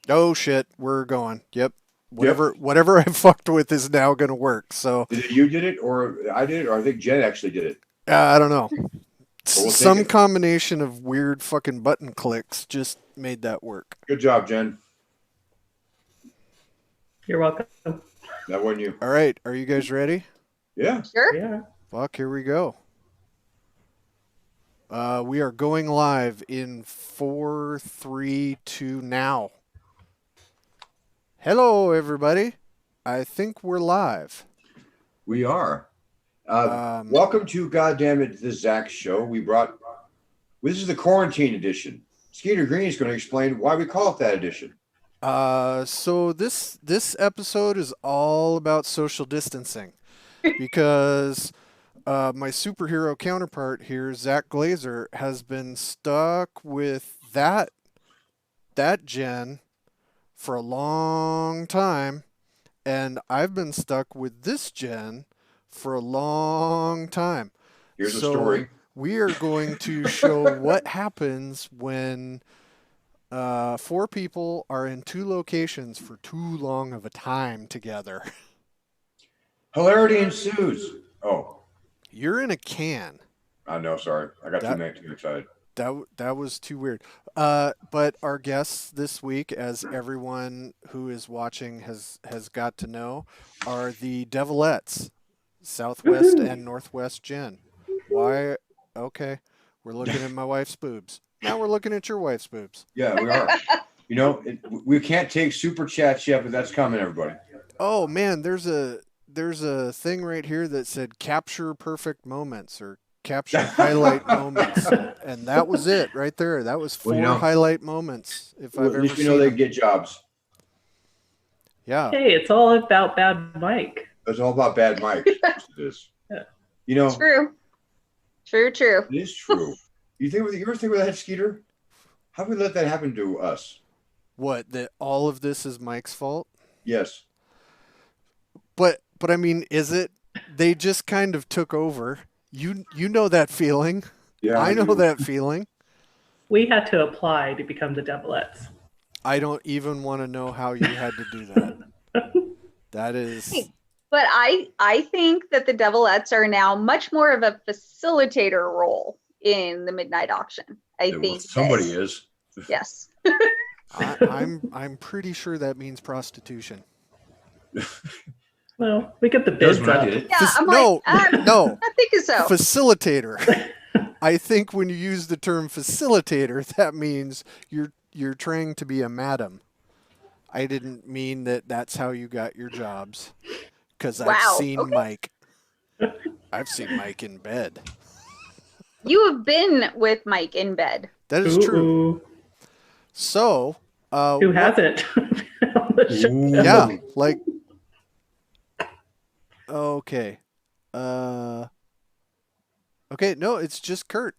Oh shit, we're going. Yep. Yep. Whatever I fucked with is now gonna work. So You did it, or I did it, or I think Jen actually did it. I don't know. But we'll take Some it. combination of weird fucking button clicks just made that work. Good job, Jen. You're welcome. That wasn't you. All right, are you guys ready? Yeah. Sure. Yeah. Fuck, here we go. We are going live in 4, 3, 2 now. Hello, everybody. I think we're live. We are. Um, Welcome to Goddamn It, the Zach Show. This is the quarantine edition. Skeeter Green is going to explain why we call it that edition. So this episode is all about social distancing because my superhero counterpart here, Zach Glazer, has been stuck with that gen for a long time, and I've been stuck with this gen for a long time. Here's a So story. we are going to show what happens when four people are in two locations for too long of a time together. Hilarity ensues. Oh, You're in a can. I know. Sorry. I got That too excited. that was too weird. But our guests this week, as everyone who is watching has got to know, are the Devilettes, Southwest and Northwest Gen. Why? Okay, we're looking at my wife's boobs. Now we're looking at your wife's boobs. Yeah, we are. We can't take super chats yet, but that's coming, everybody. Oh man, there's a thing right here that said capture perfect moments or capture highlight moments, and that was it right there. That was four highlight moments if I've At ever least we seen know they them. get jobs. Yeah. Hey, it's all about Bad Mike. It's all about bad Mike. It is. Yeah. True. True. It is true. You ever think about that, Skeeter? How do we let that happen to us? What? That all of this is Mike's fault? Yes. But I mean, is it? They just kind of took over. You know that feeling. Yeah. I know do. that feeling. We had to apply to become the Devilettes. I don't even want to know how you had to do that. That is. But I think that the Devilettes are now much more of a facilitator role in the midnight auction. I Well, think somebody is. Yes. I'm pretty sure that means prostitution. Well, we get the Does bids when I up. did it. Yeah, I'm no, like, no. I'm not thinking so. Facilitator. I think when you use the term facilitator, that means you're trying to be a madam. I didn't mean that that's how you got your jobs, because I've Wow, seen okay. Mike. I've seen Mike in bed. You have been with Mike in bed. That is true. Ooh, So, who hasn't? On the show? Ooh. yeah, like, okay, okay, no, it's just Kurt.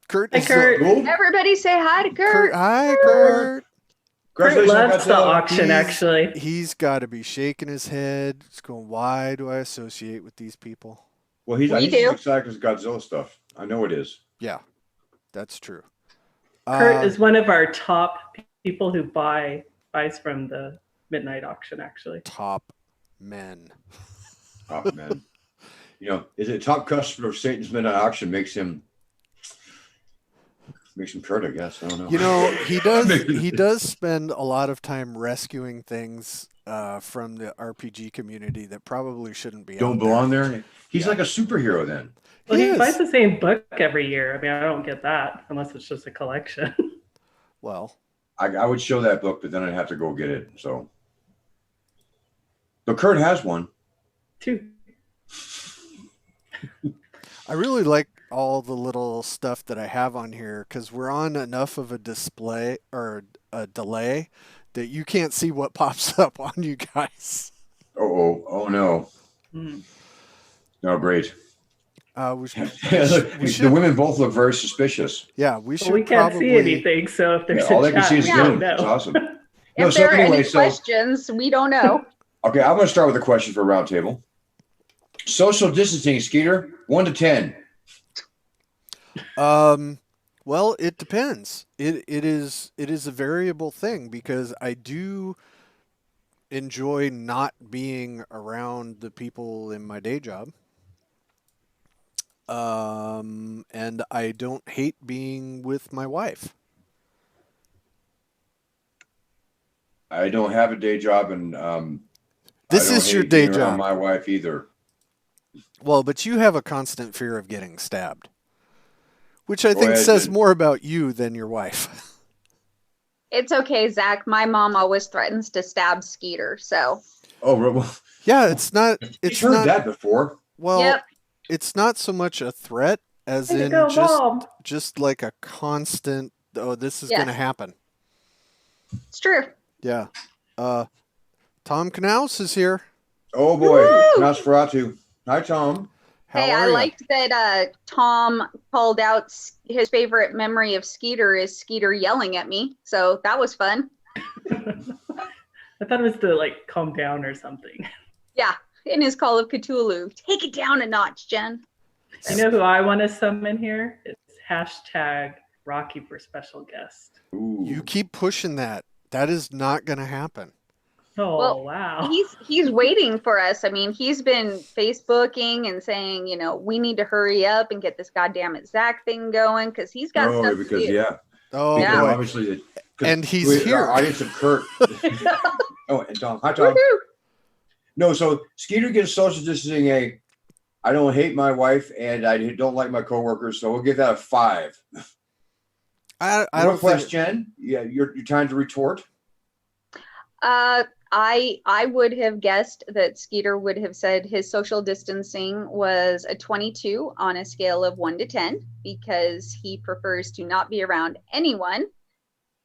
Kurt Hi, is Kurt. Cool. Everybody say hi to Kurt. Hi, Kurt. Kurt Congratulations on loves the Godzilla. auction, actually. He's got to be shaking his head. He's going, why do I associate with these people? Well, We he's do. excited because Godzilla stuff. I know it is. Yeah, that's true. Kurt is one of our top people who buys from the midnight auction, actually. Top men. Top man. Is it top customer of Satan's Midnight Auction makes him Kurt, I guess. I don't know. You know, he does spend a lot of time rescuing things from the RPG community that probably shouldn't be don't out belong there. there. He's like a superhero then. Well, He he is. buys the same book every year. I mean, I don't get that unless it's just a collection. Well, I would show that book, but then I'd have to go get it. So, but Kurt has one. Two. I really like all the little stuff that I have on here because we're on enough of a display or a delay that you can't see what pops up on you guys. Oh no. Mm. No, great. We should, The women both look very suspicious. yeah, we should Well, we can't probably see anything, so if there's all a they can chat, see is we Yeah. the don't moon. It's know. awesome. If No, so there are anyway, any so questions, we don't know. okay, I'm going to start with a question for Roundtable. Social distancing, Skeeter, 1 to 10. Well, it depends. It is a variable thing because I do enjoy not being around the people in my day job. And I don't hate being with my wife. I don't have a day job, and This I don't is your hate day being around job. my wife either. Well, but you have a constant fear of getting stabbed, which I Go think ahead, says Jen. more about you than your wife. It's okay, Zach. My mom always threatens to stab Skeeter. So, Oh, well, Yeah, it's not. he's It's heard not. that before. Well, yep. it's not so much a threat as Way to in go, Mom. just like a constant. Oh, this is going to Yes, happen. it's true. Yeah. Uh, Tom Knaus is here. Oh boy, Woo! Nosferatu. Hi, Tom. How Hey, I are you? liked that Tom called out his favorite memory of Skeeter is Skeeter yelling at me. So that was fun. I thought it was to like calm down or something. Yeah, in his Call of Cthulhu. Take it down a notch, Jen. You know who I want to summon here? It's hashtag Rocky for special guest. Ooh. You keep pushing that. That is not going to happen. Oh, Well, wow. He's waiting for us. I mean, he's been Facebooking and saying, we need to hurry up and get this goddamn Zach thing going because he's got Oh, stuff because to do. yeah, Oh because Yeah. boy. obviously, 'cause And he's we- here. Our audience of Kurt. Oh, and Tom. Hi, Tom. Woohoo! No, so Skeeter gets social distancing a. I don't hate my wife, and I don't like my coworkers, so we'll give that a 5. I don't Northwest think. Jen. Yeah, your time to retort. I would have guessed that Skeeter would have said his social distancing was a 22 on a scale of 1 to 10 because he prefers to not be around anyone.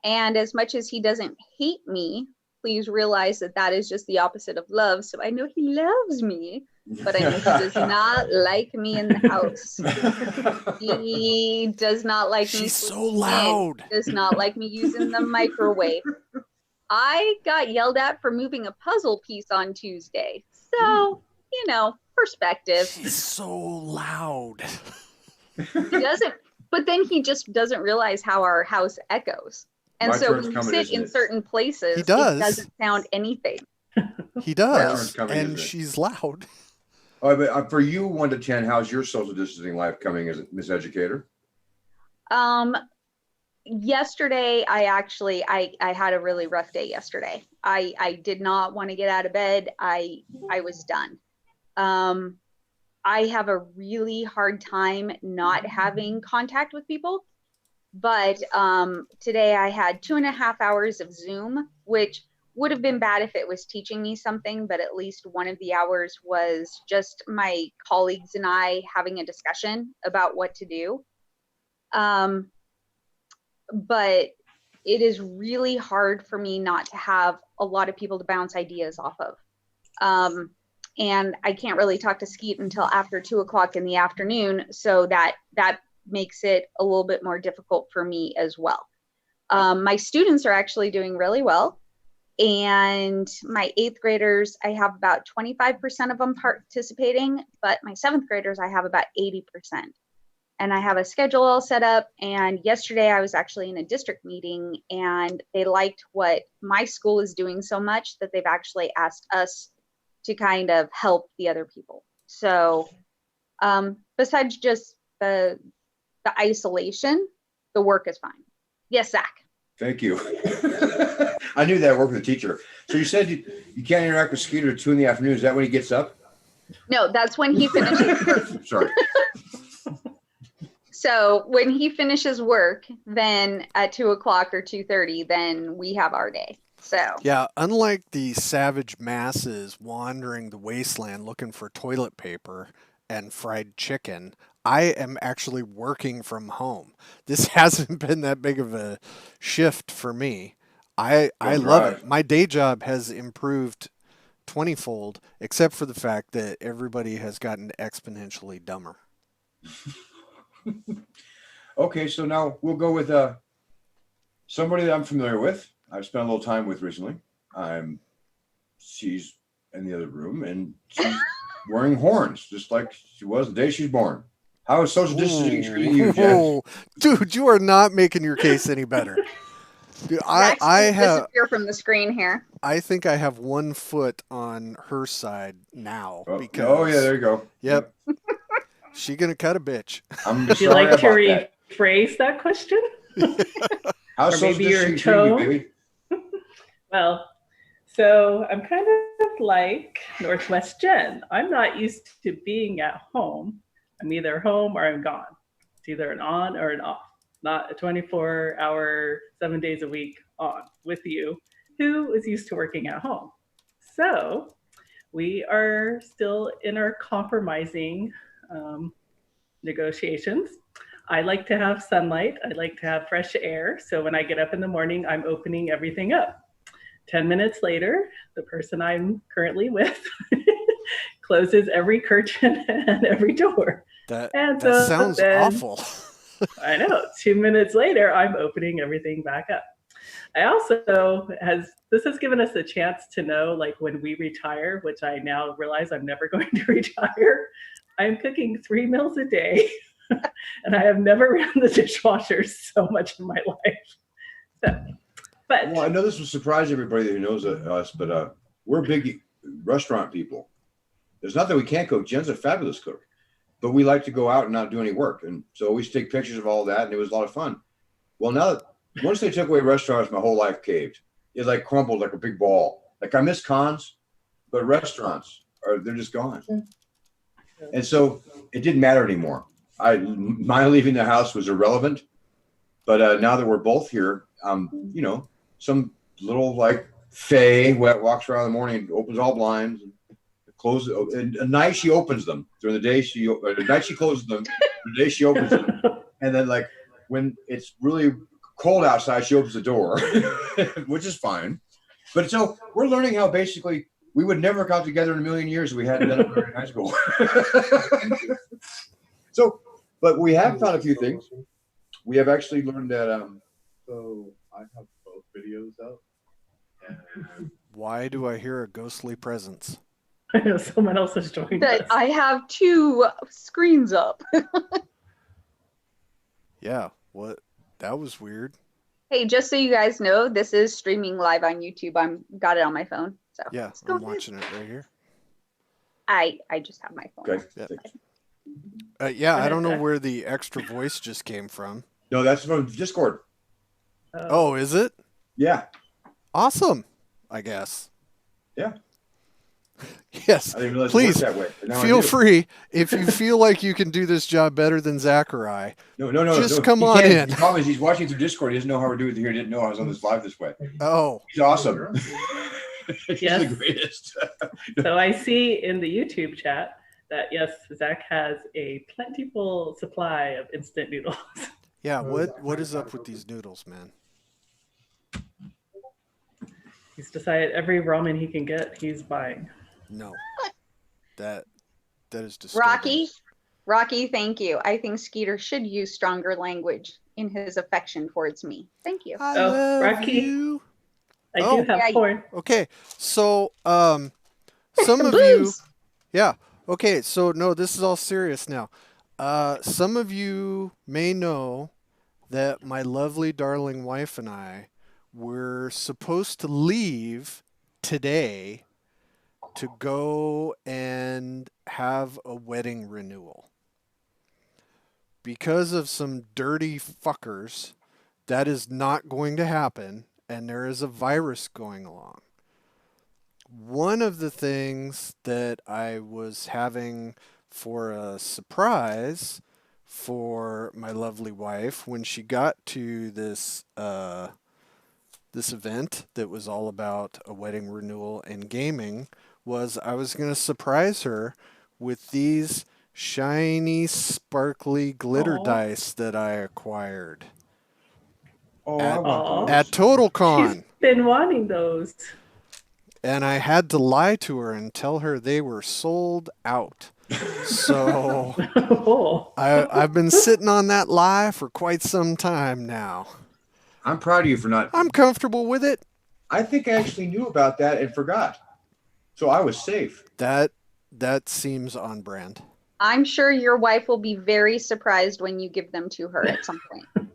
And as much as he doesn't hate me, please realize that that is just the opposite of love. So I know he loves me, but I know he does not like me in the house. He does not like me. She's so sleeping in, loud. does not like me using the microwave. I got yelled at for moving a puzzle piece on Tuesday. So, perspective. She's so loud. He doesn't, but then he just doesn't realize how our house echoes. And My so turn's when you coming, sit isn't in it? certain places, He does. it doesn't sound anything. He turn's does, coming, and isn't it? she's loud. Oh, but for you, 1 to 10, how's your social distancing life coming as Miss Educator? Yesterday I had a really rough day yesterday. I did not want to get out of bed. I was done. I have a really hard time not having contact with people, but today I had 2.5 hours of Zoom, which would have been bad if it was teaching me something, but at least one of the hours was just my colleagues and I having a discussion about what to do. But it is really hard for me not to have a lot of people to bounce ideas off of. And I can't really talk to Skeet until after 2:00 in the afternoon. So that makes it a little bit more difficult for me as well. My students are actually doing really well. And my 8th graders, I have about 25% of them participating, but my 7th graders, I have about 80%. And I have a schedule all set up. And yesterday I was actually in a district meeting and they liked what my school is doing so much that they've actually asked us to kind of help the other people. So besides just the isolation, the work is fine. Yes, Zach. Thank you. I knew that worked with a teacher. So you said you can't interact with Skeeter at 2 PM. Is that when he gets up? No, that's when he finishes. Sorry. So when he finishes work, then at 2:00 or 2:30, then we have our day. So Yeah, unlike the savage masses wandering the wasteland looking for toilet paper and fried chicken, I am actually working from home. This hasn't been that big of a shift for me. I Don't love drive. it. My day job has improved 20-fold, except for the fact that everybody has gotten exponentially dumber. Okay, so now we'll go with somebody that I'm familiar with. I've spent a little time with recently. She's in the other room and she's wearing horns, just like she was the day she was born. How is social distancing treating you, Jess? Whoa. Dude, you are not making your case any better. Dude, Zach's gonna have disappear from the screen here. I think I have 1 foot on her side now because Oh yeah, there you go. Yep. She gonna cut a bitch. I'm Would you sorry like to about that. rephrase that question? How's or social maybe your distancing treating you, tone? baby? Well, so I'm kind of like Northwest Jen. I'm not used to being at home. I'm either home or I'm gone. It's either an on or an off, not a 24-hour, 7 days a week on with you, who is used to working at home. So we are still in our compromising negotiations. I like to have sunlight. I like to have fresh air. So when I get up in the morning, I'm opening everything up. 10 minutes later, the person I'm currently with closes every curtain and every door. That So sounds then- awful. I know. 2 minutes later, I'm opening everything back up. I also this has given us a chance to know, like, when we retire, which I now realize I'm never going to retire. I'm cooking 3 meals a day, and I have never ran the dishwasher so much in my life. So, but Well, I know this will surprise everybody who knows us, but we're big restaurant people. There's not that we can't cook. Jen's a fabulous cook, but we like to go out and not do any work, and so we take pictures of all that, and it was a lot of fun. Well, now that once they took away restaurants, my whole life caved. It like crumbled like a big ball. Like I miss cons, but restaurants they're just gone. And so it didn't matter anymore. My leaving the house was irrelevant. But now that we're both here, you know, some little like Faye walks around in the morning, opens all blinds, and closes. And at night she opens them. During the day at night she closes them. The day she opens them, and then like when it's really cold outside, she opens the door, which is fine. But so we're learning how basically we would never got together in a million years if we hadn't done it in high school. So, but we have found a few things. We have actually learned that. So I have both videos up. And Why do I hear a ghostly presence? I know someone else has joined us. But I have 2 screens up. Yeah, what? That was weird. Hey, just so you guys know, this is streaming live on YouTube. Got it on my phone. So Yeah, let's go I'm ahead. watching it right here. I just have my phone. Okay. Yeah. Yeah, I don't know where the extra voice just came from. No, that's from Discord. Oh, is it? Yeah, Awesome, I guess. Yeah. Yes. I didn't realize Please, it worked that way. but now I feel do. free. If you feel like you can do this job better than Zachary, No. Just come He on can't. in. The problem is he's watching through Discord. He doesn't know how we're doing it here. He didn't know I was on this live this way. oh, He's awesome. He's Yes. the greatest. So I see in the YouTube chat that, yes, Zach has a plentiful supply of instant noodles. yeah. What is up with these noodles, man? He's decided every ramen he can get, he's buying. No, that is disturbing. Rocky, thank you. I think Skeeter should use stronger language in his affection towards me. Thank you. I Oh, love Rocky. you. I Oh. do have Yeah, porn. Okay, so some of you, Boobs. yeah. Okay, so no, this is all serious now. Some of you may know that my lovely, darling wife and I were supposed to leave today to go and have a wedding renewal. Because of some dirty fuckers, that is not going to happen, and there is a virus going along. One of the things that I was having for a surprise for my lovely wife when she got to this this event that was all about a wedding renewal and gaming was I was going to surprise her with these shiny, sparkly glitter Aw. dice that I acquired Oh, At- I want those. at TotalCon. She's been wanting those. And I had to lie to her and tell her they were sold out. So Oh. I've been sitting on that lie for quite some time now. I'm proud of you for not. I'm comfortable with it. I think I actually knew about that and forgot. So I was safe. That seems on brand. I'm sure your wife will be very surprised when you give them to her at some point.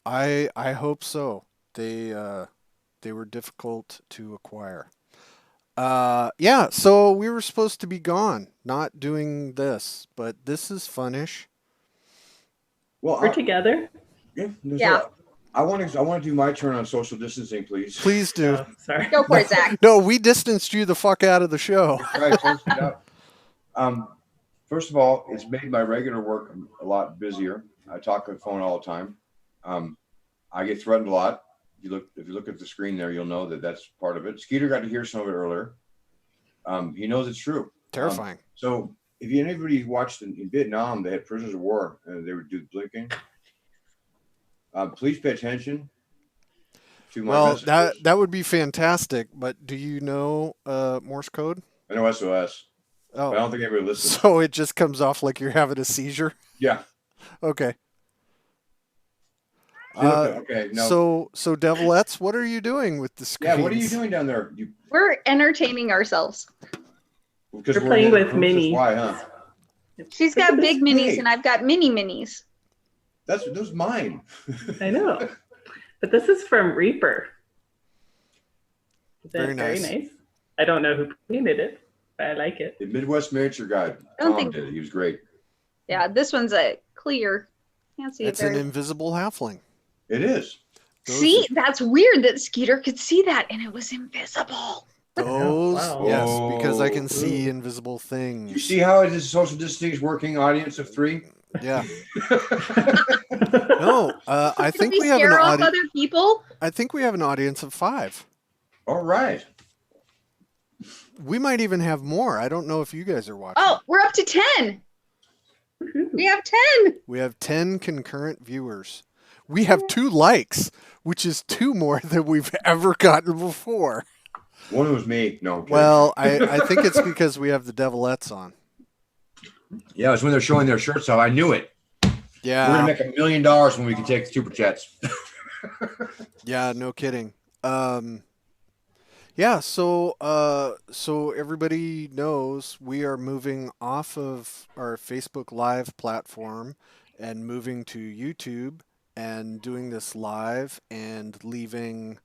I hope so. They were difficult to acquire. Yeah, so we were supposed to be gone, not doing this, but this is funnish. Well, We're together. Yeah. I want to do my turn on social distancing, please. Please do. Oh, sorry. Go for it, Zach. No, we distanced you the fuck out of the show. Try to test it out. First of all, it's made my regular work a lot busier. I talk on the phone all the time. I get threatened a lot. If you look at the screen there, you'll know that that's part of it. Skeeter got to hear some of it earlier. He knows it's true. Terrifying. So if anybody watched in Vietnam, they had prisoners of war and they would do blinking. Please pay attention to my Well, messages. that would be fantastic, but do you know Morse code? I know SOS, but I Oh, don't think anybody listens. so it just comes off like you're having a seizure? Yeah. Okay. Okay. No. So Devilettes, what are you doing with the Yeah. screens? What are you doing down there? We're entertaining ourselves. Because We're playing in the with group, that's minis. why, huh? She's got big minis Hey. and I've got mini minis. Those mine. I know. But this is from Reaper. Is Very it very nice. nice? I don't know who painted it, but I like it. The Midwest Miniature Guide. I don't Tom think- did it. He was great. Yeah, this one's a clear. Can't see it It's an very. invisible halfling. It is. Those See, that's weird that Skeeter could see that and it was invisible. Those, Wow. yes, because I can Oh. see invisible things. You see how it is social distancing is working, audience of 3? Yeah. No, I think Can we have an scare off audience. other people? I think we have an audience of 5. All right. We might even have more. I don't know if you guys are watching. Oh, we're up to 10. Woohoo. We have 10. We have 10 concurrent viewers. We have 2 likes, which is 2 more than we've ever gotten before. One was me. No. I'm kidding. Well, I think it's because we have the Devilettes on. Yeah, it's when they're showing their shirts off. I knew it. We're Yeah. gonna make $1 million when we can take super chats. Yeah, no kidding. Yeah, so everybody knows we are moving off of our Facebook Live platform and moving to YouTube and doing this live and leaving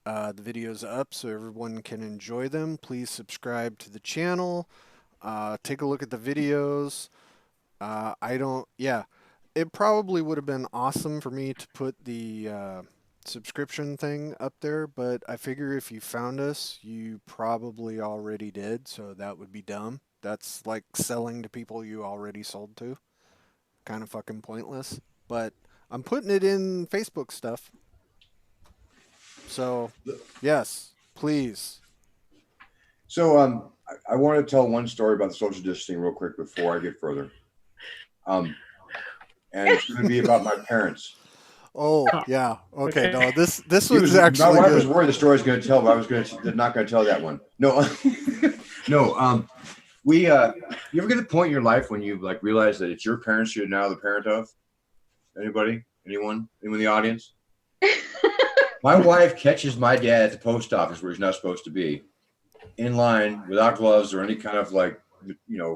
the videos up so everyone can enjoy them. Please subscribe to the channel. Take a look at the videos. It probably would have been awesome for me to put the subscription thing up there, but I figure if you found us, you probably already did, so that would be dumb. That's like selling to people you already sold to. Kind of fucking pointless. But I'm putting it in Facebook stuff. So, yes, please. So I want to tell one story about the social distancing real quick before I get further. And it's going to be about my parents. Oh, yeah. Okay, Okay. no, this He was my actually wife was good. worried the story was going to tell, but I was not going to tell that one. No, no. You ever get to the point in your life when you like realize that it's your parents you're now the parent of? Anybody? Anyone in the audience? My wife catches my dad at the post office where he's not supposed to be, in line without gloves or any kind of like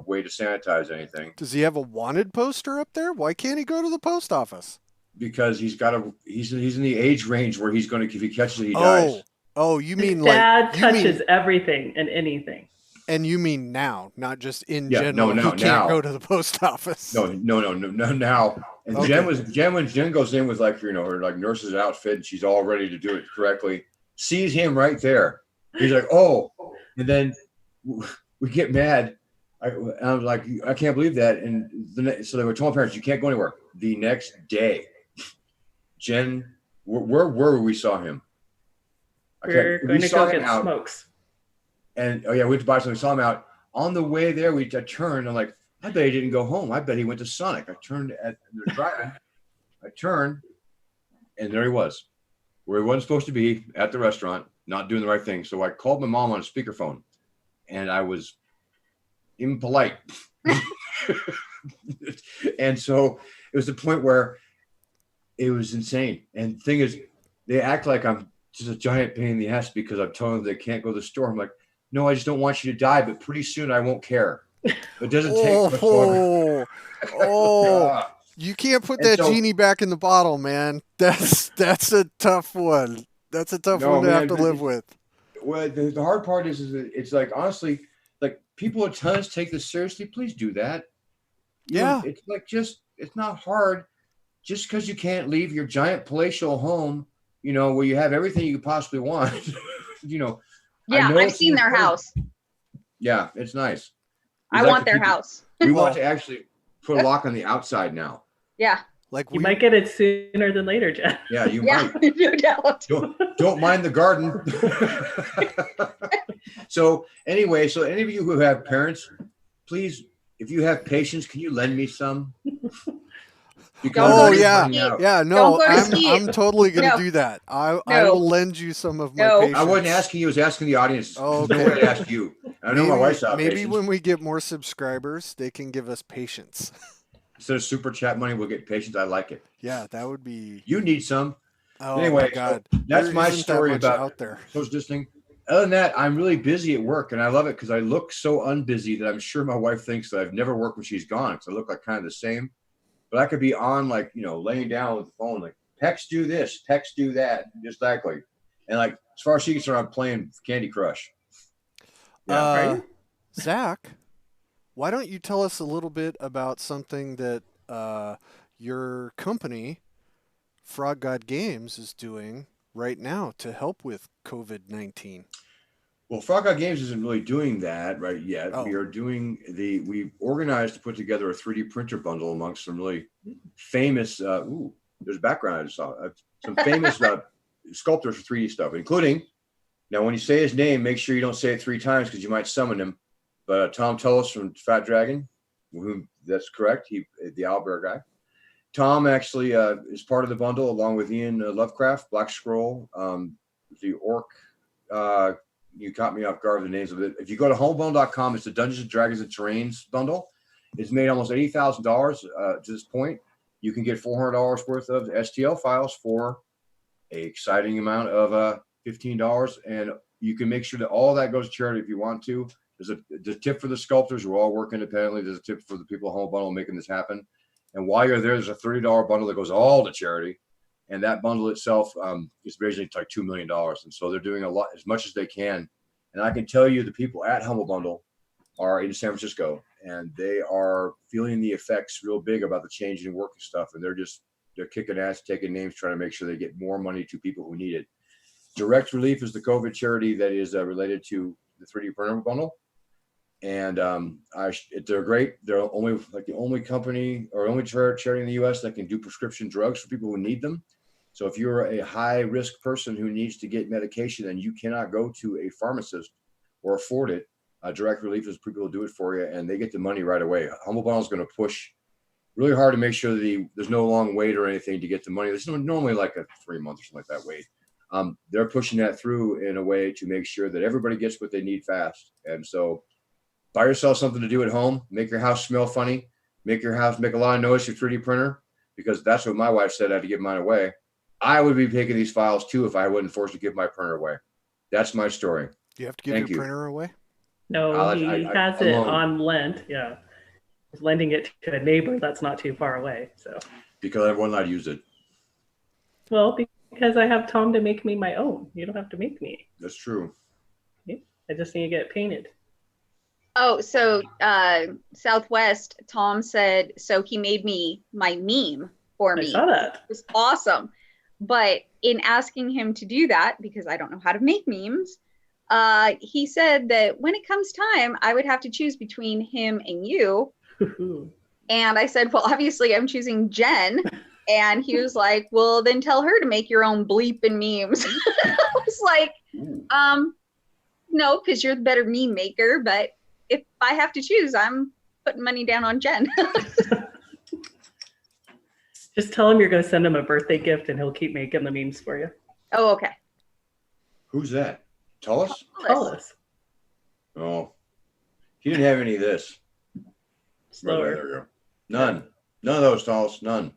way to sanitize anything, Does he have a wanted poster up there? Why can't he go to the post office? because he's in the age range where he's going to, if he catches it, he dies. Oh, you His mean dad like touches everything and anything. and you mean now, not just in Yeah, general. no, He can't now. go to the post office. No, now. And Okay. Jen goes in with like, her like nurse's outfit and she's all ready to do it correctly. Sees him right there. He's like, oh, and then we get mad. I was like, I can't believe that. And so they were telling parents, you can't go anywhere. The next day, Jen, where were we saw him? We're going to saw go him get out. smokes. And we went to buy something. We saw him out on the way there. I turned. I'm like, I bet he didn't go home. I bet he went to Sonic. I turned at the driving. I turned, and there he was, where he wasn't supposed to be at the restaurant, not doing the right thing. So I called my mom on a speakerphone, and I was impolite. And so it was the point where it was insane. And the thing is, they act like I'm just a giant pain in the ass because I'm telling them they can't go to the store. I'm like, no, I just don't want you to die, but pretty soon I won't care. It doesn't take much longer. Oh, you can't put And that so- genie back in the bottle, man. That's a tough one. That's a tough No, one to have man, to but live with. Well, the hard part is that it's like, honestly, like people at times take this seriously. Please do that. Yeah. It's like it's not hard. Just because you can't leave your giant palatial home, where you have everything you could possibly want. I Yeah, know I've it's seen their important. house. Yeah, it's nice. I We'd like want to their keep it- house. We Well- want to actually put a lock on the outside now. Yeah. Like You we might get it sooner than later, Jen. Yeah, you Yeah, might. no doubt. Don't mind the garden. So anyway, so any of you who have parents, please, if you have patience, can you lend me some? Don't go I'm to running Steve. out. Yeah, no, Don't go to I'm Steve. totally gonna No. do that. I No. will lend you some of my No. patience. I wasn't asking you, I was asking the audience. Oh, There's no okay. way to ask you. I know my wife's out maybe patience. when we get more subscribers, they can give us patience. Instead of super chat money, we'll get patience. I like it. Yeah, that would be. You need some. Oh Anyway, my God, That's There my isn't that story much about out there. social distancing. Other than that, I'm really busy at work, and I love it because I look so unbusy that I'm sure my wife thinks that I've never worked when she's gone because I look like kind of the same. But I could be on, like, laying down with the phone, like, Pex do this, Pex do that, just exactly. And like, as far as she's concerned, I'm playing Candy Crush. Yeah. Right? Zach, why don't you tell us a little bit about something that your company, Frog God Games, is doing right now to help with COVID-19? Well, Frog Out Games isn't really doing that right yet. Oh. We are doing we organized to put together a 3D printer bundle amongst some really famous, there's background I just saw, some famous sculptors for 3D stuff, including, now when you say his name, make sure you don't say it 3 times because you might summon him. But Tom Tullis from Fat Dragon, whom that's correct, the owlbear guy. Tom actually is part of the bundle along with Ian Lovecraft, Black Scroll, the Orc. You caught me off guard with the names of it. If you go to homebundle.com, it's the Dungeons and Dragons and Terrains bundle. It's made almost $80,000 to this point. You can get $400 worth of STL files for an exciting amount of $15, and you can make sure that all that goes to charity if you want to. There's a tip for the sculptors who all work independently. There's a tip for the people at Home Bundle making this happen. And while you're there, there's a $30 bundle that goes all to charity. And that bundle itself is basically like $2 million. And so they're doing a lot, as much as they can. And I can tell you the people at Humble Bundle are in San Francisco, and they are feeling the effects real big about the change in work and stuff. And they're kicking ass, taking names, trying to make sure they get more money to people who need it. Direct Relief is the COVID charity that is related to the 3D printer bundle. And they're great. They're only like the only company or only charity in the U.S. that can do prescription drugs for people who need them. So if you're a high risk person who needs to get medication and you cannot go to a pharmacist or afford it, Direct Relief is people who do it for you, and they get the money right away. Humble Bundle is going to push really hard to make sure that there's no long wait or anything to get the money. There's normally like a 3 month or something like that wait. They're pushing that through in a way to make sure that everybody gets what they need fast. And so buy yourself something to do at home, make your house smell funny, make your house make a lot of noise, your 3D printer, because that's what my wife said I had to give mine away. I would be taking these files too if I wasn't forced to give my printer away. That's my story. Do you have to give Thank your you. printer away? No, I- he I- has it alone. on Lent. Yeah. He's lending it to a neighbor that's not too far away. So, Because everyone allowed to use it. well, because I have Tom to make me my own. You don't have to make me. That's true. I just need to get painted. Oh, so Southwest, Tom said, so he made me my meme for I me. saw that. It was awesome. But in asking him to do that, because I don't know how to make memes, he said that when it comes time, I would have to choose between him and you. And I said, well, obviously I'm choosing Jen. And he was like, well, then tell her to make your own bleep and memes. I was like, no, because you're the better meme maker. But if I have to choose, I'm putting money down on Jen. Just tell him you're going to send him a birthday gift and he'll keep making the memes for you. Oh, okay. Who's that? Tullis? Tell us. Oh, he didn't have any of this. Slower. There we go. None. None of those, Tullis. None.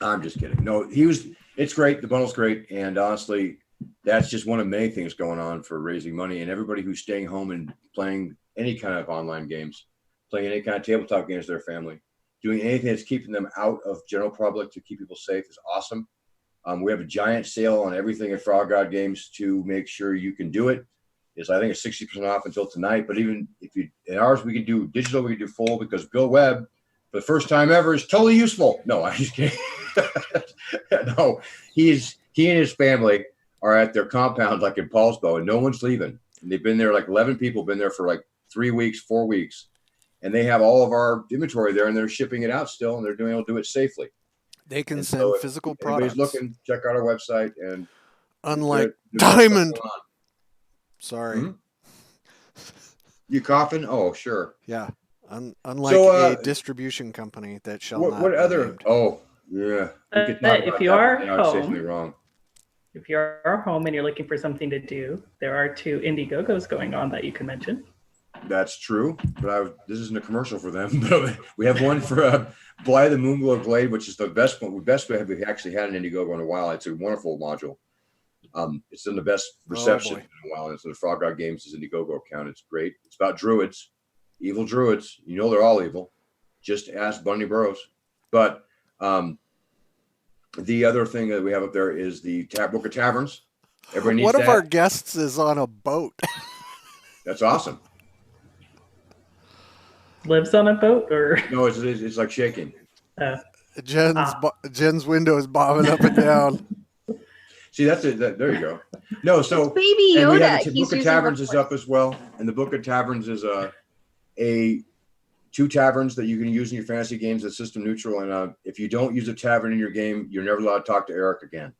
I'm just kidding. No, it's great. The bundle's great. And honestly, that's just one of many things going on for raising money. And everybody who's staying home and playing any kind of online games, playing any kind of tabletop games with their family, doing anything that's keeping them out of general public to keep people safe is awesome. We have a giant sale on everything at Frog God Games to make sure you can do it. I think it's 60% off until tonight. But even if you, in ours, we can do digital, we can do full, because Bill Webb, for the first time ever, is totally useful. No, I'm just kidding. No, he and his family are at their compound, like in Paulsbo, and no one's leaving. And they've been there, like 11 people been there for like 3 weeks, 4 weeks. And they have all of our inventory there, and they're shipping it out still, and they're doing able to do it safely. They can And send so if physical anybody's products. looking, check out our website. And Unlike there's stuff Diamond. going on. Sorry. Mhm. You coughing? Oh, sure. Yeah. Unlike So, a distribution company that shall What, not what be other? named. Oh, yeah. We could talk If about you that, are but I would say home- something wrong. If you're home and you're looking for something to do, there are 2 Indiegogos going on that you can mention. That's true, but this isn't a commercial for them. But we have one for Bly the Moonglow Glade, which is the best one. We've actually had an Indiegogo in a while. It's a wonderful module. It's done the best reception boy. in a while. And so the Frog God Games' Indiegogo account. It's great. It's about druids, evil druids. You know they're all evil. Just ask Bunny Burrows. But the other thing that we have up there is the Book of Taverns. Everybody needs One that. of our guests is on a boat. That's awesome. Lives on a boat or No, it's like shaking. Jen's window is bobbing up and down. See, that's it. There you go. No, so It's Baby and we Yoda. have the He's Book of using Taverns is recording. up as well, and the Book of Taverns is a 2 taverns that you can use in your fantasy games that's system neutral. And if you don't use a tavern in your game, you're never allowed to talk to Eric again.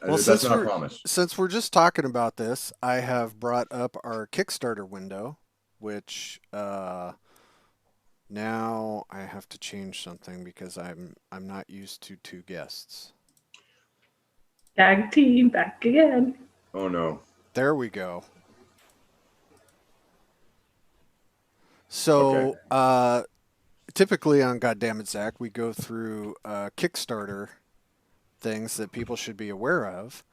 Well, That's not a promise. Since we're just talking about this, I have brought up our Kickstarter window, which now I have to change something because I'm not used to 2 guests. tag team back again. Oh no. There we go. So, typically on Goddammit Zach, we go through Kickstarter things that people should be aware of,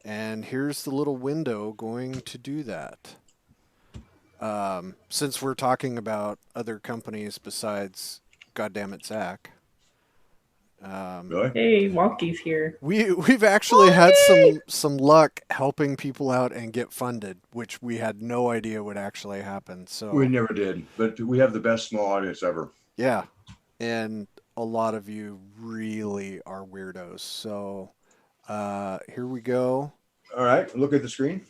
and here's the little window going to do that. Since we're talking about other companies besides Goddammit Zach, Really? Hey, Wonky's here. we've actually had some luck helping people out and get funded, which we had no idea would actually happen. So We never did, but we have the best small audience ever. yeah, and a lot of you really are weirdos. So here we go. All right, look at the screen.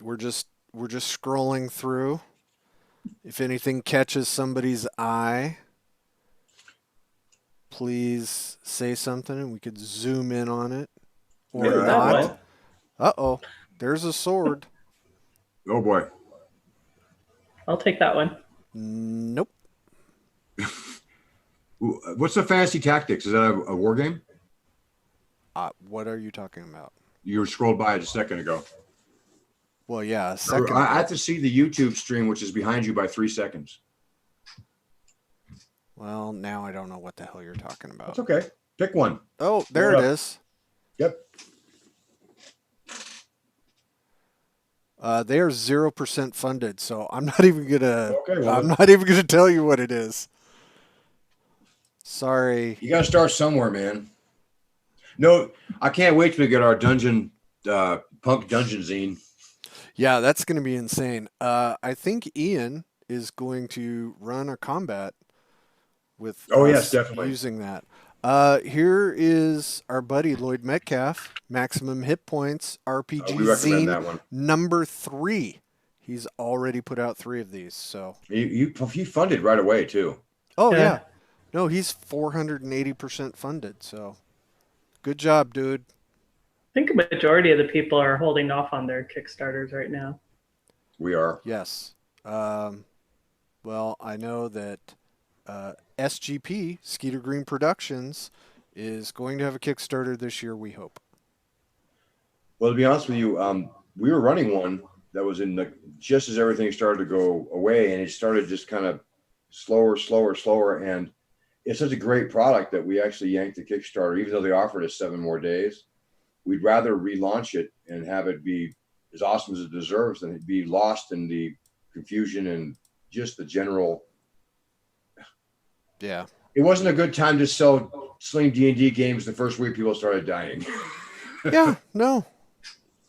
We're just scrolling through. If anything catches somebody's eye, please say something and we could zoom in on it. Or Yeah, that not. one. Uh-oh. There's a sword. Oh boy. I'll take that one. Nope. Ooh, what's the Fantasy Tactics? Is that a war game? What are you talking about? You scrolled by it a second ago. Well, yeah, a second. I have to see the YouTube stream, which is behind you by 3 seconds. Well, now I don't know what the hell you're talking about. That's okay. Pick one. Oh, there Hold it up. is. Yep. They are 0% funded, so I'm not even gonna. Okay, well, I'm not even gonna tell you what it is. Sorry. you got to start somewhere, man. No, I can't wait till we get our dungeon, punk dungeon zine. Yeah, that's gonna be insane. I think Ian is going to run a combat with. Oh, yes, us definitely. using that. Here is our buddy Lloyd Metcalf, Maximum Hit Points RPG We recommend zine that one. number 3. He's already put out 3 of these, so. You funded right away too. Oh Yeah. yeah. No, he's 480% funded, so good job, dude. I think a majority of the people are holding off on their Kickstarters right now. We are. Yes. Well, I know that SGP, Skeeter Green Productions, is going to have a Kickstarter this year, we hope. Well, to be honest with you, we were running one that was just as everything started to go away, and it started just kind of slower, and it's such a great product that we actually yanked the Kickstarter, even though they offered us 7 more days. we'd rather relaunch it and have it be as awesome as it deserves than it be lost in the confusion and just the general. Yeah. It wasn't a good time to sell Sling D&D games the first week people started dying. Yeah. No.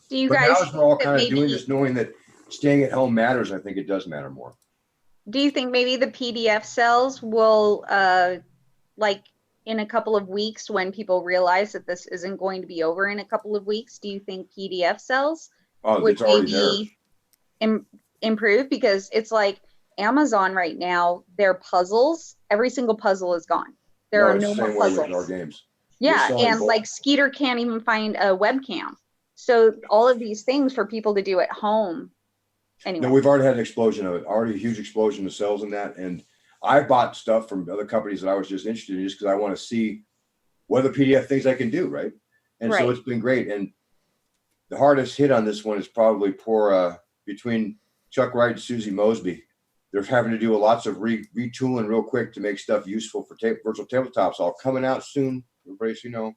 Do you But guys now as we're all think that kind of doing maybe, this, knowing that staying at home matters, I think it does matter more. do you think maybe the PDF sales will, like in a couple of weeks when people realize that this isn't going to be over in a couple of weeks, do you think PDF sales Oh, would it's already there. maybe improve? Because it's like Amazon right now, their puzzles, every single puzzle is gone. There are it's no the more same way with our puzzles. games. Yeah, selling and both. like Skeeter can't even find a webcam. So all of these things for people to do at home. Anyway, No, we've already had an explosion of it. Already a huge explosion of sales in that. And I bought stuff from other companies that I was just interested in just because I want to see what other PDF things I can do, right? And so Right. it's been great. And the hardest hit on this one is probably between Chuck Wright and Susie Mosby. They're having to do lots of retooling real quick to make stuff useful for virtual tabletops. All coming out soon. Everybody,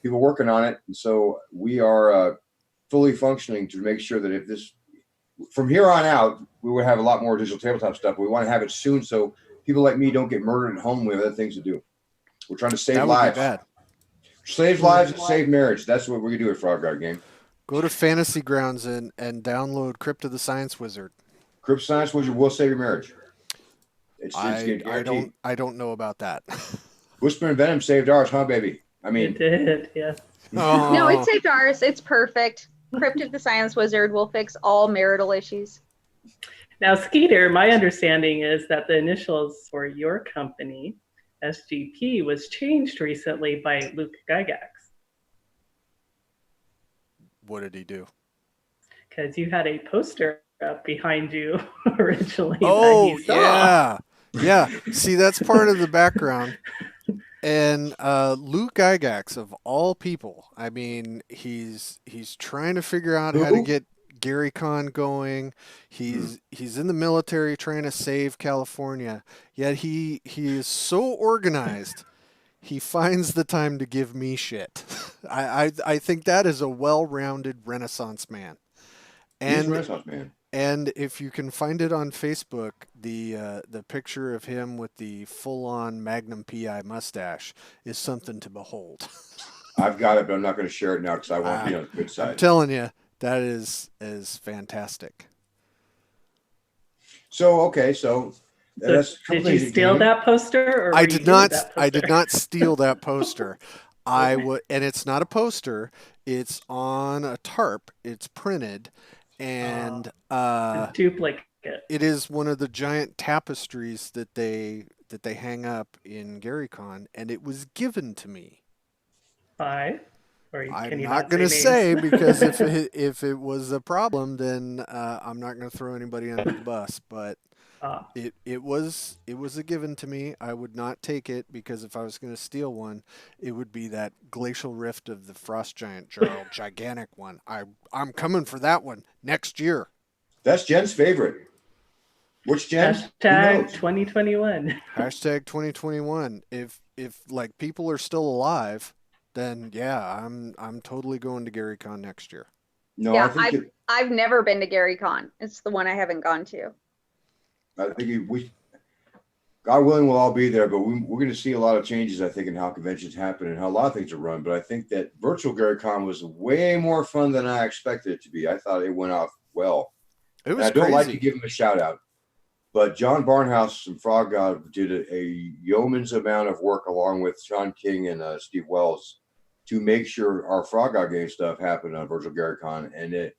people working on it. And so we are fully functioning to make sure that if this, from here on out, we would have a lot more digital tabletop stuff. We want to have it soon so people like me don't get murdered at home. We have other things to do. We're trying to save That would lives. be bad. Save lives and save marriage. That's what we're gonna do at Frog God Game. Go to Fantasy Grounds and download Crypt of the Science Wizard. Crypt Science Wizard will save your marriage. It's I guaranteed. don't know about that. Whisper and Venom saved ours, huh, baby? I mean, It did, yes. Oh. no, it saved ours. It's perfect. Crypt of the Science Wizard will fix all marital issues. Now, Skeeter, my understanding is that the initials for your company, SGP, was changed recently by Luke Gygax. What did he do? Because you had a poster up behind you originally. Oh, that he saw. yeah. See, that's part of the background. And Luke Gygax, of all people, I mean, he's trying to figure out how to Who? get GaryCon going. He's in the military trying to save California. Yet he is so organized. He finds the time to give me shit. I think that is a well-rounded Renaissance man. he's a And Renaissance man. and if you can find it on Facebook, the picture of him with the full-on Magnum PI mustache is something to behold. I've got it, but I'm not going to share it now because I want to be on the good I'm side. telling you, that is fantastic. So okay, so So that's a couple did you things steal came. that poster? Or I were did you not. given that I did poster? not steal that poster. I would, and it's not a poster. It's on a tarp. It's printed, and A duplicate. it is one of the giant tapestries that they hang up in GaryCon, and it was given to me. By? Or can I'm you not going to names? say because if it was a problem, then I'm not going to throw anybody under the bus. But Ah, it was a given to me. I would not take it because if I was going to steal one, it would be that Glacial Rift of the Frost Giant Jarl, gigantic one. I'm coming for that one next year. That's Jen's favorite. Which Jen? Who hashtag knows? 2021. Hashtag 2021. If like people are still alive, then yeah, I'm totally going to GaryCon next year. No, Yeah, I think I've never been to GaryCon. It's the one I haven't gone to. we, God willing, we'll all be there, but we're going to see a lot of changes, I think, in how conventions happen and how a lot of things are run. But I think that virtual GaryCon was way more fun than I expected it to be. I thought it went off well. It And was I don't crazy. like to give him a shout out, but John Barnhouse from Frog God did a yeoman's amount of work along with Sean King and Steve Wells to make sure our Frog God game stuff happened on virtual GaryCon, and it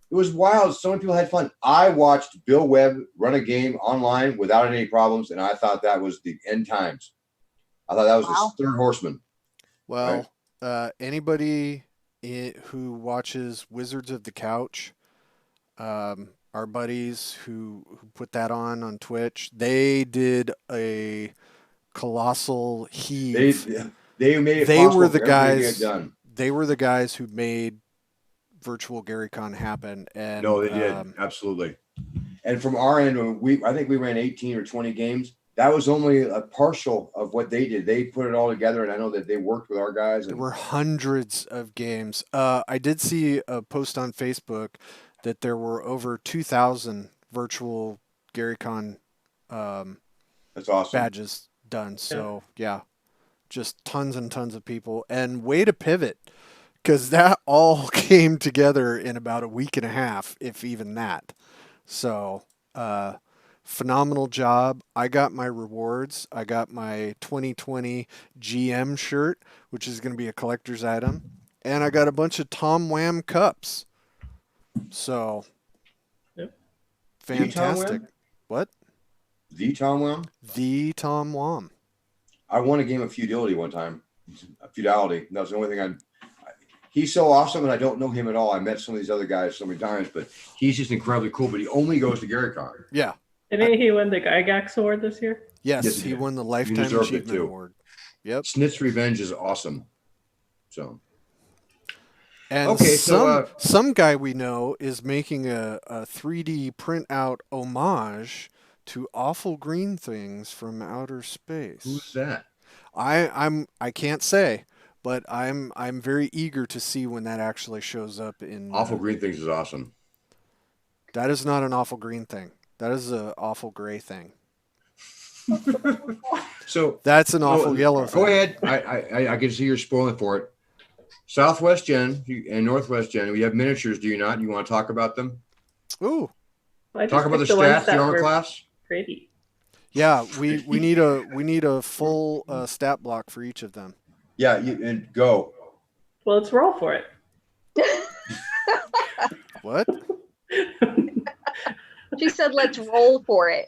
was wild. So many people had fun. I watched Bill Webb run a game online without any problems, and I thought that was the end times. I thought that was Wow. the third horseman. Well, anybody who watches Wizards of the Couch, our buddies who put that on Twitch, they did a colossal heave. They made it They possible were for the everybody to guys. get done. They were the guys who made virtual GaryCon happen. And No, they did absolutely. And from our end, I think we ran 18 or 20 games. that was only a partial of what they did. They put it all together, and I know that they worked with our guys. There And were hundreds of games. I did see a post on Facebook that there were over 2,000 virtual GaryCon that's awesome. badges done. So yeah, just tons and tons of people. And way to pivot, because that all came together in about a week and a half, if even that. So phenomenal job. I got my rewards. I got my 2020 GM shirt, which is going to be a collector's item, and I got a bunch of Tom Wham cups. So Yep. fantastic. What? The Tom Wham? The Tom Wham. I won a game of Feudality one time. Feudality. That was the only thing he's so awesome, and I don't know him at all. I met some of these other guys so many times, but he's just incredibly cool. But he only goes to GaryCon. Yeah. Didn't he win the Gygax Award this year? Yes, Yes, he he did. won the He Lifetime deserved it, Achievement too. Award. Yep. Snit's Revenge is awesome. So And Okay, so, some guy we know is making a 3D printout homage to Awful Green Things from Outer Space. who's that? I can't say, but I'm very eager to see when that actually shows up in Awful Green Things is awesome. That is not an awful green thing. That is an awful gray thing. So That's an awful yellow thing. Go ahead. I can see you're spoiling for it. Southwest Gen and Northwest Gen. We have miniatures. Do you not? You want to talk about them? Ooh. I just Talk about the picked ones stats, the that armor were class. Pretty. Yeah, we need a full stat block for each of them. Yeah, and go. Well, let's roll for it. What? She said, let's roll for it.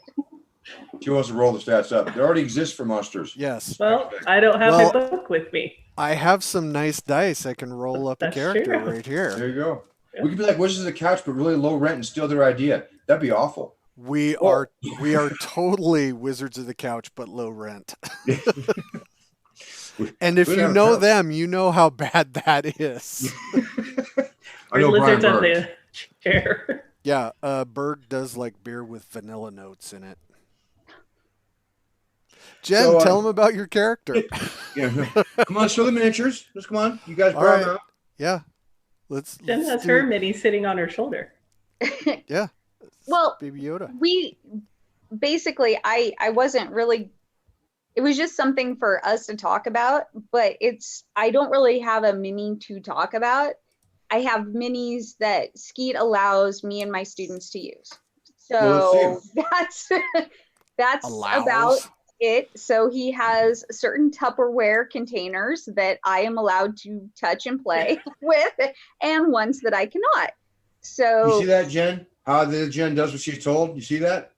She wants to roll the stats up. They already exist for monsters. Yes. Well, I don't have Well- my book with me. I have some nice dice. I can roll up a That's character true. right here. There you go. Yeah. We could be like Wizards of the Couch, but really low rent and steal their idea. That'd be awful. We are totally Wizards of the Couch, but low rent. And if We you have a know couch. them, you know how bad that is. I know Or Brian lizards on Berg. the chair. Yeah, Berg does like beer with vanilla notes in it. Jen, So, tell him about your character. Yeah. Come on, show the miniatures. Just come on. You guys All brought right. them out. Yeah. Let's Jen let's has do her mini sitting on her shoulder. Yeah. Well, Baby Yoda. we basically, I wasn't really, it was just something for us to talk about, but I don't really have a mini to talk about. I have minis that Skeet allows me and my students to use. Well, So that's Allows. about it. So he has certain Tupperware containers that I am allowed to touch and play with, and ones that I cannot. You So see that, Jen? How the Jen does what she's told? You see that?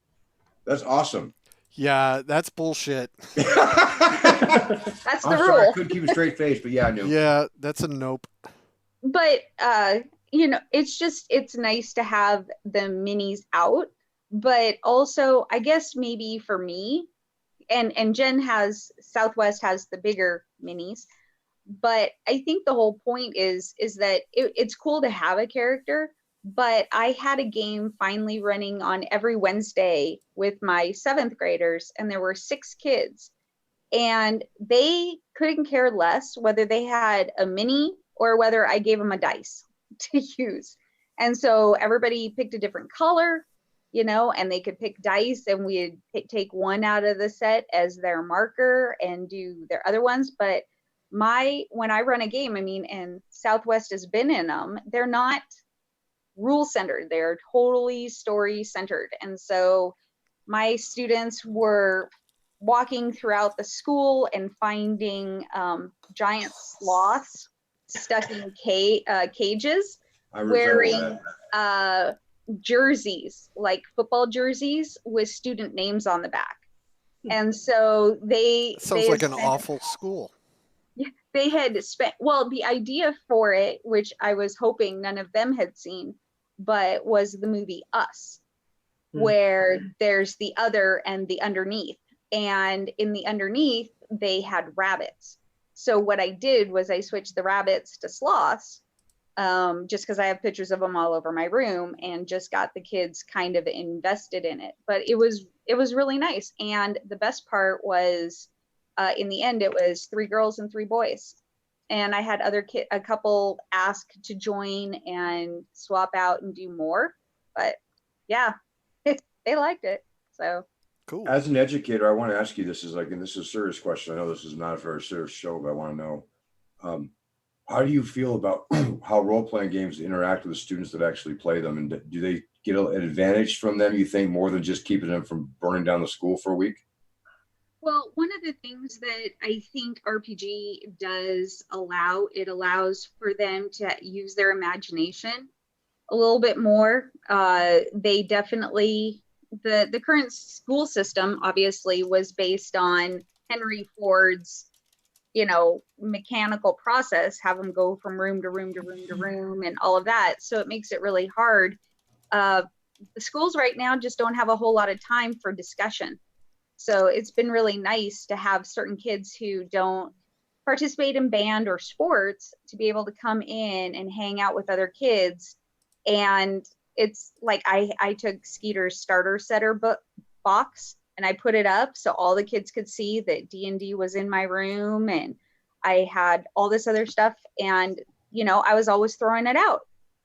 That's awesome. Yeah, that's bullshit. that's the I'm sorry, I rule. couldn't keep a straight face, but yeah, I knew. Yeah, that's a nope. But it's nice to have the minis out. But also, I guess maybe for me, and Jen Southwest has the bigger minis, but I think the whole point is that it's cool to have a character. But I had a game finally running on every Wednesday with my 7th graders, and there were 6 kids, and they couldn't care less whether they had a mini or whether I gave them a dice to use. And so everybody picked a different color, and they could pick dice, and we'd take one out of the set as their marker and do their other ones. But when I run a game, and Southwest has been in them, they're not rule centered. They're totally story centered. And so my students were walking throughout the school and finding giant sloths stuck in cages, I remember wearing that. jerseys, like football jerseys with student names on the back. And so they Sounds they like had an spent- awful school. they had spent, well, the idea for it, which I was hoping none of them had seen, but was the movie Us, where there's the other and the underneath. And in the underneath, they had rabbits. So what I did was I switched the rabbits to sloths, just because I have pictures of them all over my room, and just got the kids kind of invested in it. But it was really nice. And the best part was, in the end, it was 3 girls and 3 boys. And I had a couple ask to join and swap out and do more. But yeah, they liked it. So Cool. As an educator, I want to ask you this and this is a serious question. I know this is not a very serious show, but I want to know, how do you feel about how role-playing games interact with the students that actually play them? And do they get an advantage from them, you think, more than just keeping them from burning down the school for a week? well, one of the things that I think RPG does it allows for them to use their imagination a little bit more. They definitely, the current school system obviously was based on Henry Ford's, mechanical process, have them go from room to room to room to room and all of that. So it makes it really hard. The schools right now just don't have a whole lot of time for discussion. So it's been really nice to have certain kids who don't participate in band or sports to be able to come in and hang out with other kids. And it's like I took Skeeter's starter setter box and I put it up so all the kids could see that D&D was in my room, and I had all this other stuff. And, I was always throwing it out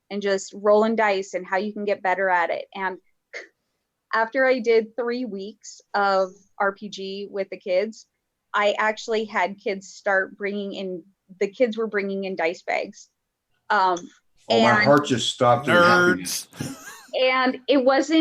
and just rolling dice and how you can get better at it. And after I did 3 weeks of RPG with the kids, I actually had kids bringing in dice bags. Oh, my heart just stopped. Nerds. And it was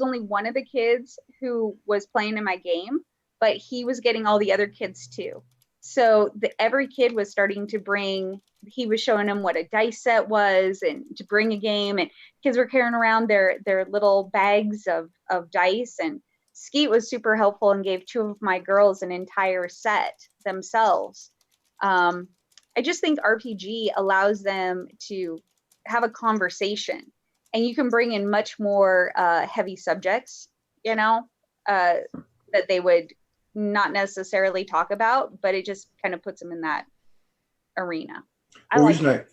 only one of the kids who was playing in my game, but he was getting all the other kids too. So every kid was starting to he was showing them what a dice set was and to bring a game, and kids were carrying around their little bags of dice. And Skeet was super helpful and gave 2 of my girls an entire set themselves. I just think RPG allows them to have a conversation, and you can bring in much more heavy subjects, that they would not necessarily talk about, but it just kind of puts them in that arena. The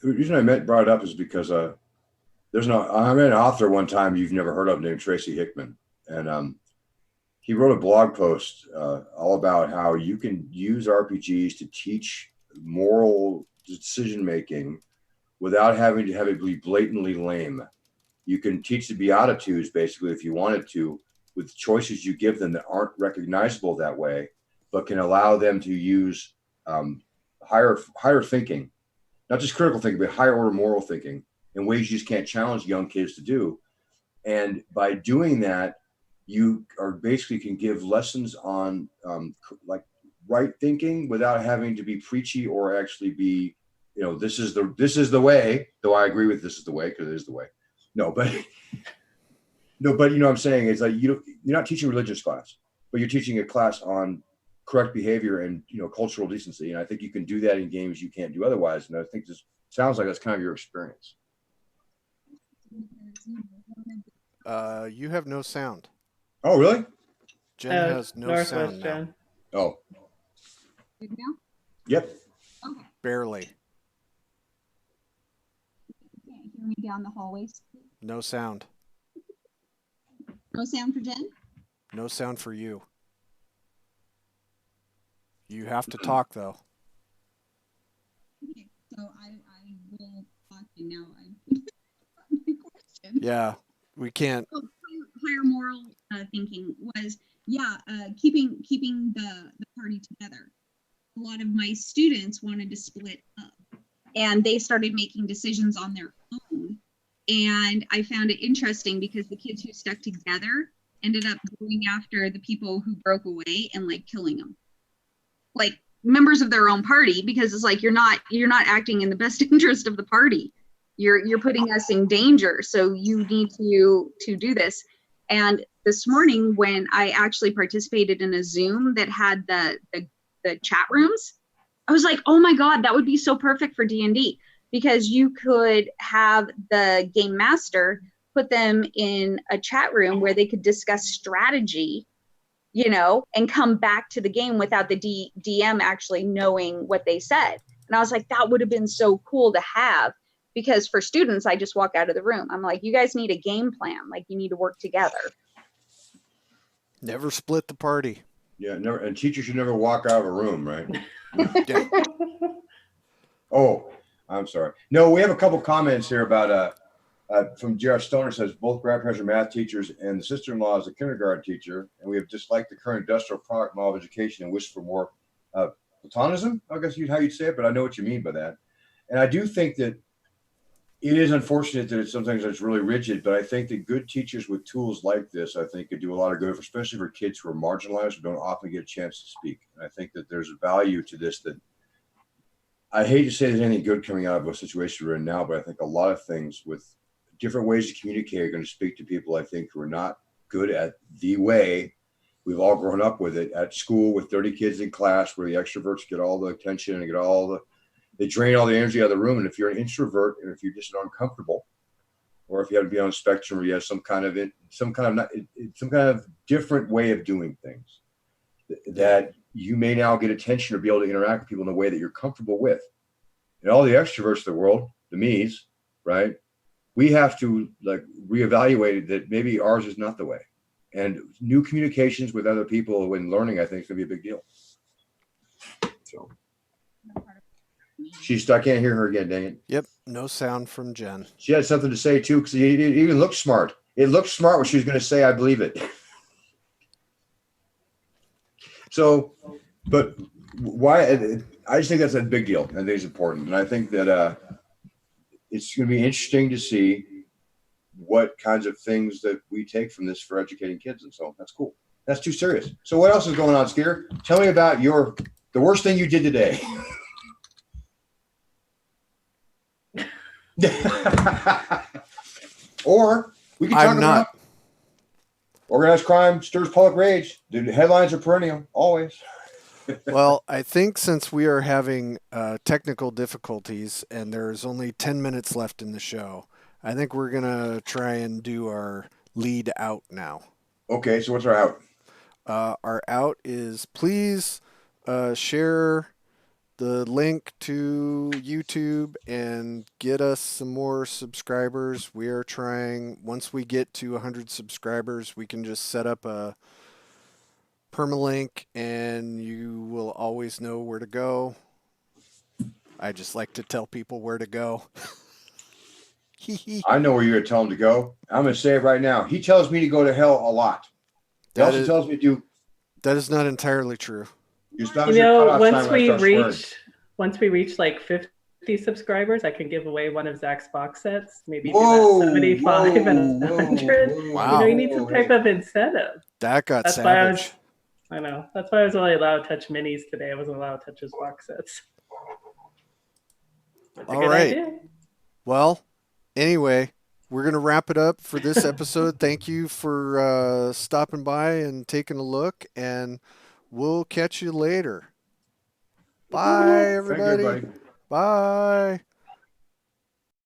reason I brought it up is because I met an author one time you've never heard of named Tracy Hickman, and he wrote a blog post all about how you can use RPGs to teach moral decision making without having to have it be blatantly lame. You can teach the Beatitudes basically if you wanted to, with choices you give them that aren't recognizable that way, but can allow them to use higher thinking, not just critical thinking, but higher order moral thinking in ways you just can't challenge young kids to do. And by doing that, you are basically can give lessons on like right thinking without having to be preachy or actually be, this is the way, though I agree with this is the way because it is the way. No, but you know what I'm saying? It's like you're not teaching a religious class, but you're teaching a class on correct behavior and cultural decency. And I think you can do that in games you can't do otherwise. And I think this sounds like that's kind of your experience. You have no sound. Oh, really? Jen has no Northwest sound now. Jen. Oh, Good now? yep. Okay. Barely. You can't hear me down the hallways. No sound. No sound for Jen? No sound for you. You have to talk though. Okay, so I will talk to you now. My question. Yeah, we can't. Oh, higher moral thinking was, keeping the party together. A lot of my students wanted to split up, and they started making decisions on their own. And I found it interesting because the kids who stuck together ended up going after the people who broke away and killing them, like members of their own party, because it's like you're not acting in the best interest of the party. You're putting us in danger, so you need to do this. And this morning, when I actually participated in a Zoom that had the chat rooms, I was like, oh my God, that would be so perfect for D&D, because you could have the game master put them in a chat room where they could discuss strategy, and come back to the game without the DM actually knowing what they said. And I was like, that would have been so cool to have, because for students, I just walk out of the room. I'm like, you guys need a game plan. Like, you need to work together. Never split the party. Yeah, never. And teachers should never walk out of a room, right? Yeah. Oh, I'm sorry. No, we have a couple comments here about from J.R. Stoner says both grandparents are math teachers and the sister-in-law is a kindergarten teacher, and we have disliked the current industrial product model of education and wish for more platonism, I guess how you'd say it, but I know what you mean by that. And I do think that it is unfortunate that sometimes it's really rigid, but I think that good teachers with tools like this, I think, could do a lot of good, especially for kids who are marginalized who don't often get a chance to speak. And I think that there's a value to this that I hate to say there's any good coming out of a situation we're in now, but I think a lot of things with different ways to communicate are going to speak to people, I think, who are not good at the way we've all grown up with it at school with 30 kids in class where the extroverts get all the attention and get they drain all the energy out of the room. And if you're an introvert and if you're just uncomfortable, or if you have to be on a spectrum or you have some kind of different way of doing things, that you may now get attention or be able to interact with people in a way that you're comfortable with. And all the extroverts of the world, the me's, right? We have to reevaluate that maybe ours is not the way. And new communications with other people when learning, I think, is going to be a big deal. So I can't hear her again, dang it. Yep, no sound from Jen. She had something to say too, because it even looked smart. It looked smart what she was going to say. I believe it. So, but why? I just think that's a big deal. I think it's important, and I think that it's going to be interesting to see what kinds of things that we take from this for educating kids, and so that's cool. That's too serious. So, what else is going on, Skeeter? Tell me about the worst thing you did today. Or we can talk about organized crime stirs public rage. The headlines are perennial, always. Well, I think since we are having technical difficulties and there's only 10 minutes left in the show, I think we're going to try and do our lead out now. Okay, so what's our out? Our out is please share the link to YouTube and get us some more subscribers. We are trying, once we get to 100 subscribers, we can just set up a permalink and you will always know where to go. I just like to tell people where to go. I know where you're going to tell him to go. I'm going to say it right now. He tells me to go to hell a lot. He also tells me to do. That is not entirely true. Once we reach like 50 subscribers, I can give away one of Zach's box sets. Maybe whoa, do that 75 and 100. Wow. You need some type of incentive. That got savage. I know. That's why I was only allowed to touch minis today. I wasn't allowed to touch his box sets. All right. Idea. Well, anyway, we're going to wrap it up for this episode. Thank you for stopping by and taking a look, and we'll catch you later. Bye, everybody. Thank you, everybody. Bye.